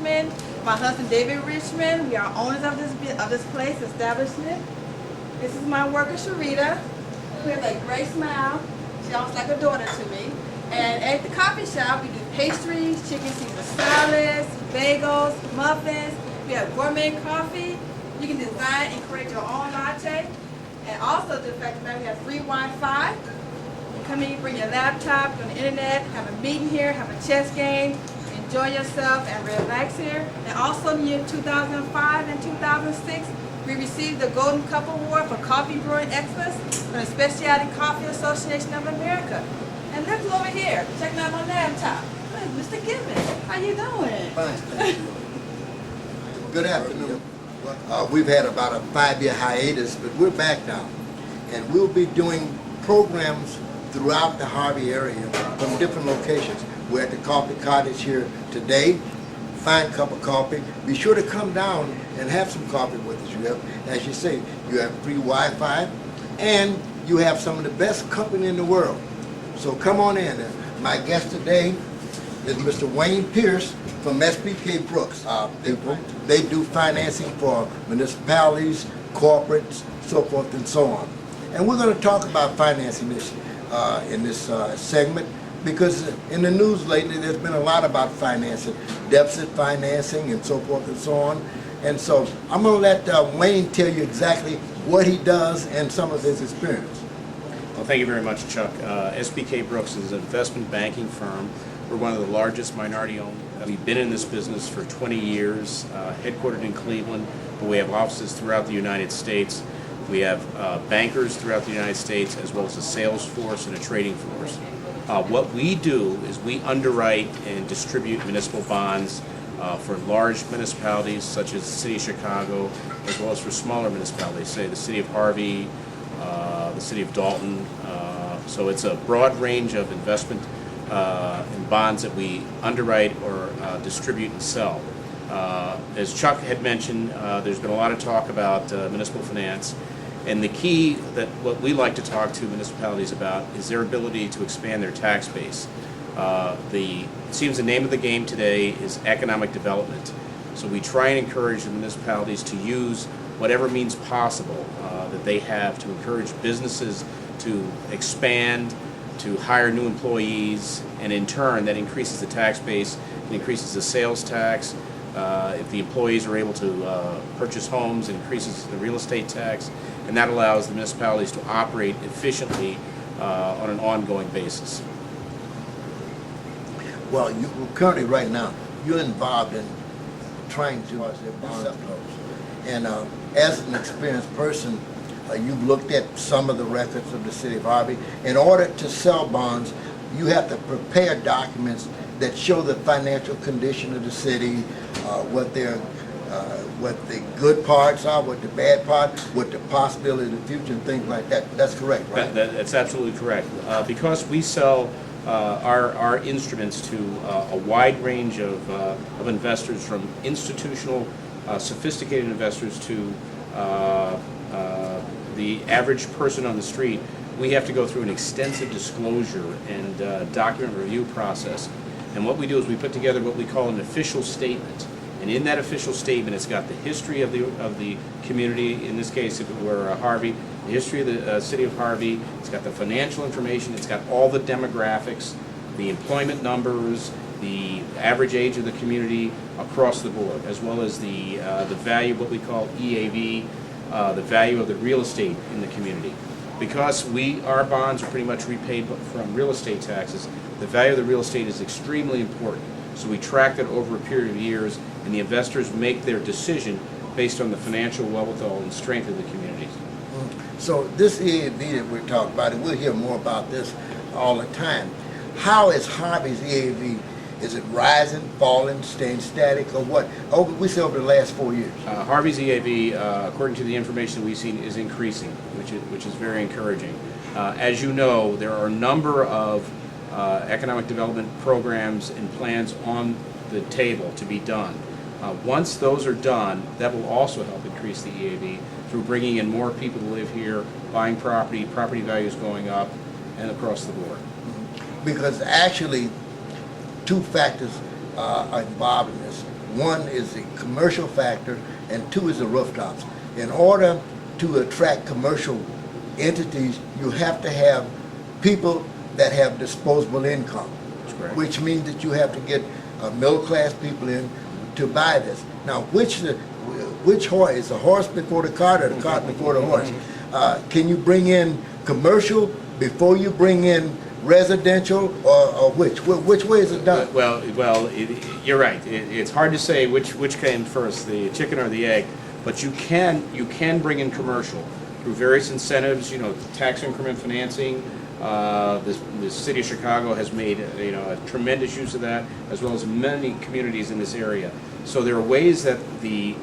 Richmond. My husband David Richmond. We are owners of this place, establishment. This is my worker Sharita, who has a great smile. She almost like a daughter to me. And at the coffee shop, we do pastries, chicken Caesar salads, bagels, muffins. We have gourmet coffee. You can design and create your own latte. And also the fact that we have free Wi-Fi. You come in, you bring your laptop, go on the internet, have a meeting here, have a chess game, enjoy yourself and relax here. And also in year 2005 and 2006, we received the Golden Cup Award for Coffee Brewing Excellence from the Specialty Coffee Association of America. And look over here, checking out my laptop. Hey, Mr. Gibbons, how you doing? Fine, thank you. Good afternoon. We've had about a 5-year hiatus, but we're back now. And we'll be doing programs throughout the Harvey area from different locations. We're at the Coffee Cottage here today. Fine cup of coffee. Be sure to come down and have some coffee with us. You have, as you say, you have free Wi-Fi, and you have some of the best company in the world. So come on in. My guest today is Mr. Wayne Pierce from SBK Brooks. They do financing for municipalities, corporates, so forth and so on. And we're going to talk about financing this in this segment, because in the news lately there's been a lot about financing, deficit financing and so forth and so on. And so I'm going to let Wayne tell you exactly what he does and some of his experience. Well, thank you very much, Chuck. SBK Brooks is an investment banking firm. We're one of the largest minority-owned. We've been in this business for 20 years, headquartered in Cleveland, but we have offices throughout the United States. We have bankers throughout the United States, as well as a sales force and a trading force. What we do is we underwrite and distribute municipal bonds for large municipalities such as the City of Chicago, as well as for smaller municipalities, say the City of Harvey, the City of Dalton. So it's a broad range of investment in bonds that we underwrite or distribute and sell. As Chuck had mentioned, there's been a lot of talk about municipal finance. And the key that what we like to talk to municipalities about is their ability to expand their tax base. It seems the name of the game today is economic development. So we try and encourage the municipalities to use whatever means possible that they have to encourage businesses to expand, to hire new employees, and in turn that increases the tax base, it increases the sales tax. If the employees are able to purchase homes, it increases the real estate tax, and that allows the municipalities to operate efficiently on an ongoing basis. Well, you currently right now, you're involved in trying to bonds. And as an experienced person, you've looked at some of the records of the City of Harvey. In order to sell bonds, you have to prepare documents that show the financial condition of the city, what the good parts are, what the bad parts, what the possibility of the future, and things like that. That's correct, right? That's absolutely correct. Because we sell our instruments to a wide range of investors, from institutional, sophisticated investors to the average person on the street, we have to go through an extensive disclosure and document review process. And what we do is we put together what we call an official statement. And in that official statement, it's got the history of the community. In this case, if it were Harvey, the history of the city of Harvey. It's got the financial information. It's got all the demographics, the employment numbers, the average age of the community across the board, as well as the value of what we call EAV, the value of the real estate in the community. Because our bonds are pretty much repaid from real estate taxes, the value of the real estate is extremely important. So we track that over a period of years, and the investors make their decision based on the financial wherewithal and strength of the communities. So this EAV that we're talking about, and we'll hear more about this all the time. How is Harvey's EAV? Is it rising, falling, staying static, or what? We say over the last 4 years. Harvey's EAV, according to the information we've seen, is increasing, which is very encouraging. As you know, there are a number of economic development programs and plans on the table to be done. Once those are done, that will also help increase the EAV through bringing in more people to live here, buying property values going up, and across the board. Because actually, two factors are involved in this. One is the commercial factor, and two is the rooftops. In order to attract commercial entities, you have to have people that have disposable income, correct. which means that you have to get middle-class people in to buy this. Now, which horse, is the horse before the cart or the cart before the horse? Can you bring in commercial before you bring in residential, or which? Which way is it done? Well, you're right. It's hard to say which came first, the chicken or the egg. But you can bring in commercial through various incentives. Tax increment financing. The city of Chicago has made a tremendous use of that, as well as many communities in this area. So there are ways that the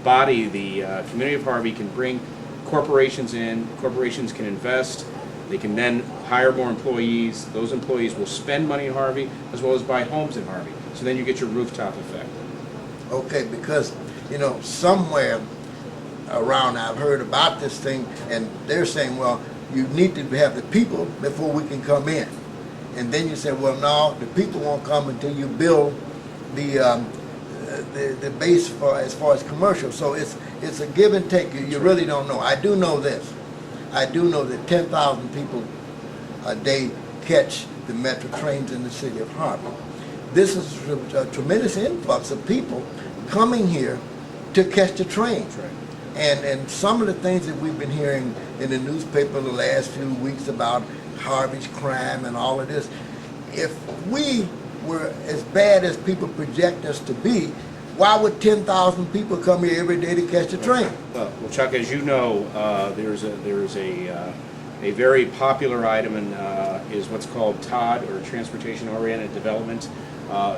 body, the community of Harvey, can bring corporations in. Corporations can invest. They can then hire more employees. Those employees will spend money in Harvey as well as buy homes in Harvey. So then you get your rooftop effect. Okay, because somewhere around I've heard about this thing, and they're saying, well, you need to have the people before we can come in. And then you say, well, no, the people won't come until you build the base as far as commercial. So it's a give and take. You really don't know. I do know this. I do know that 10,000 people a day catch the Metro trains in the city of Harvey. This is a tremendous influx of people coming here to catch the trains. Right. And some of the things that we've been hearing in the newspaper the last few weeks about Harvey's crime and all of this, if we were as bad as people project us to be, why would 10,000 people come here every day to catch the train? Well, Chuck, as you know, there's a very popular item is what's called TOD, or Transportation-Oriented Development.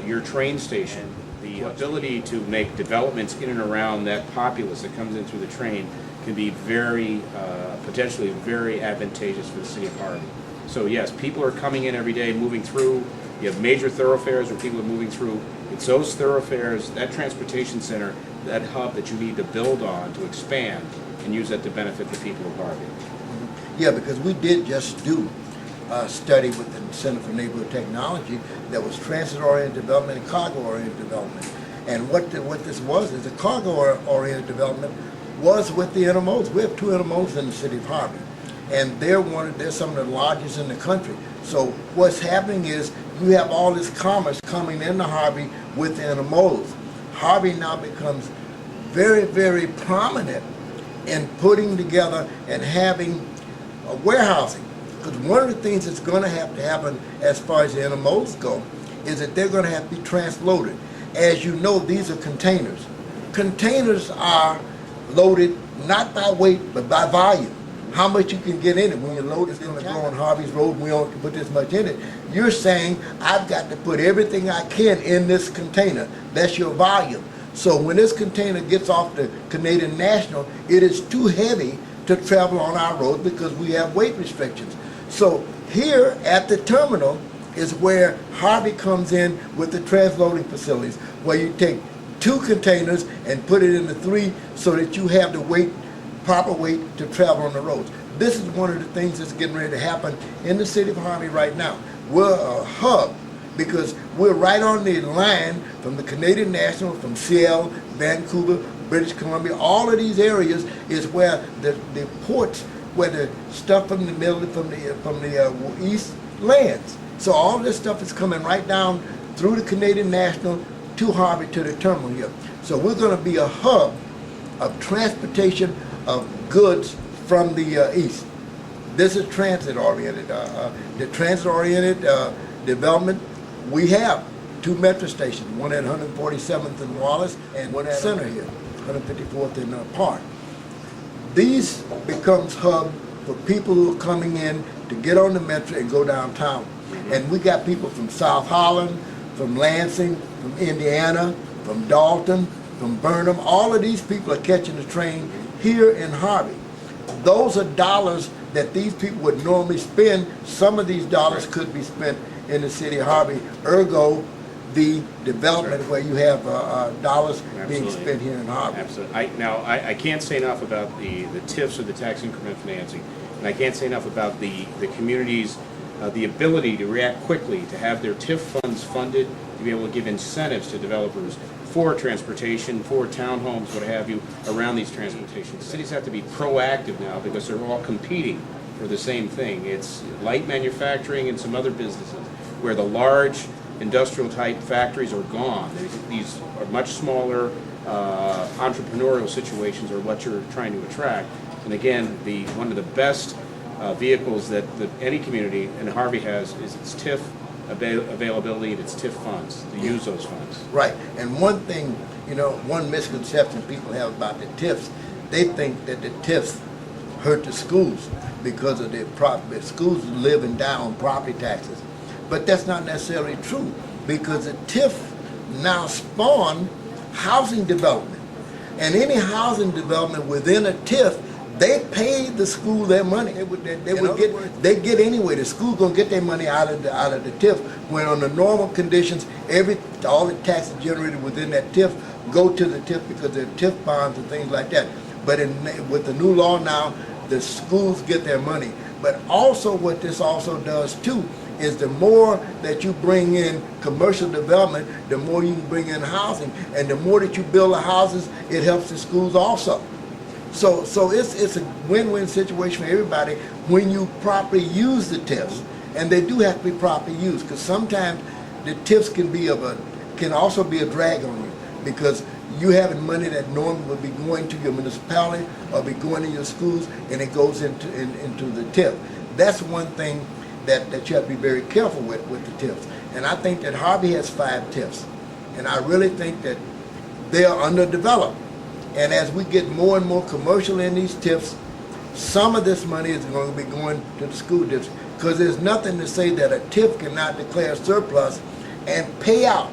Your train station, the ability to make developments in and around that populace that comes in through the train can be potentially very advantageous for the city of Harvey. So yes, people are coming in every day, moving through. You have major thoroughfares where people are moving through. It's those thoroughfares, that transportation center, that hub that you need to build on to expand and use that to benefit the people of Harvey. Yeah, because we did just do a study with the Center for Neighborhood Technology that was transit-oriented development and cargo-oriented development. And what this was is the cargo-oriented development was with the intermodals. We have two intermodals in the city of Harvey, and they're some of the largest in the country. So what's happening is you have all this commerce coming into Harvey with the intermodals. Harvey now becomes very, very prominent in putting together and having warehousing. Because one of the things that's going to happen as far as the intermodals go is that they're going to have to be transloaded. As you know, these are containers. Containers are loaded not by weight but by volume. How much you can get in it. When your load is going to go on Harvey's Road and we only can put this much in it, you're saying, I've got to put everything I can in this container. That's your volume. So when this container gets off the Canadian National, it is too heavy to travel on our roads because we have weight restrictions. So here at the terminal is where Harvey comes in with the transloading facilities, where you take two containers and put it into three so that you have the proper weight to travel on the roads. This is one of the things that's getting ready to happen in the city of Harvey right now. We're a hub because we're right on the line from the Canadian National, from Seattle, Vancouver, British Columbia. All of these areas is where the ports, where the stuff from the middle, from the east lands. So all this stuff is coming right down through the Canadian National to Harvey, to the terminal here. So we're going to be a hub of transportation of goods from the east. This is transit-oriented. The transit-oriented development, we have two metro stations, one at 147th and Wallace and one at Center here, 154th and Park. These becomes hub for people who are coming in to get on the metro and go downtown. And we got people from South Holland, from Lansing, from Indiana, from Dalton, from Burnham. All of these people are catching the train here in Harvey. Those are dollars that these people would normally spend. Some of these dollars could be spent in the city of Harvey. Ergo, the development where you have dollars being spent here in Harvey. Absolutely. I can't say enough about the TIFs, or the tax increment financing, and I can't say enough about the community's the ability to react quickly, to have their TIF funds funded, to be able to give incentives to developers for transportation, for townhomes, what have you, around these transportation. Cities have to be proactive now because they're all competing for the same thing. It's light manufacturing and some other businesses where the large industrial type factories are gone. These are much smaller entrepreneurial situations are what you're trying to attract. And again, one of the best vehicles that any community, and Harvey has, is its TIF availability and its TIF funds, to use those funds. Right, and one thing, you know, one misconception people have about the TIFs, they think that the TIFs hurt the schools because of their property. Schools live and die on property taxes. But that's not necessarily true, because the TIF now spawn housing development. And any housing development within a TIF, they pay the school their money. They get anyway. The school gonna get their money out of the TIF. When on the normal conditions, all the taxes generated within that TIF go to the TIF because they're TIF bonds and things like that. But with the new law now, the schools get their money. But also, what this also does too is the more that you bring in commercial development, the more you can bring in housing, and the more that you build the houses, it helps the schools also. So it's a win-win situation for everybody when you properly use the TIFs, and they do have to be properly used, because sometimes the TIFs can also be a drag on you, because you having money that normally would be going to your municipality or be going to your schools, and it goes into the TIF. That's one thing that you have to be very careful with the TIFs. And I think that Harvey has 5 TIFs, and I really think that they are underdeveloped. And as we get more and more commercial in these TIFs, some of this money is going to be going to the school district, because there's nothing to say that a TIF cannot declare surplus and pay out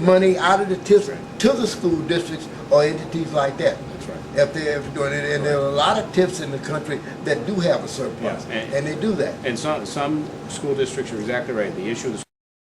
money out of the TIFs to the school districts or entities like that. That's right. If they're doing it, and there are a lot of TIFs in the country that do have a surplus, Yeah, and they do that. And some school districts are exactly right. The issue of the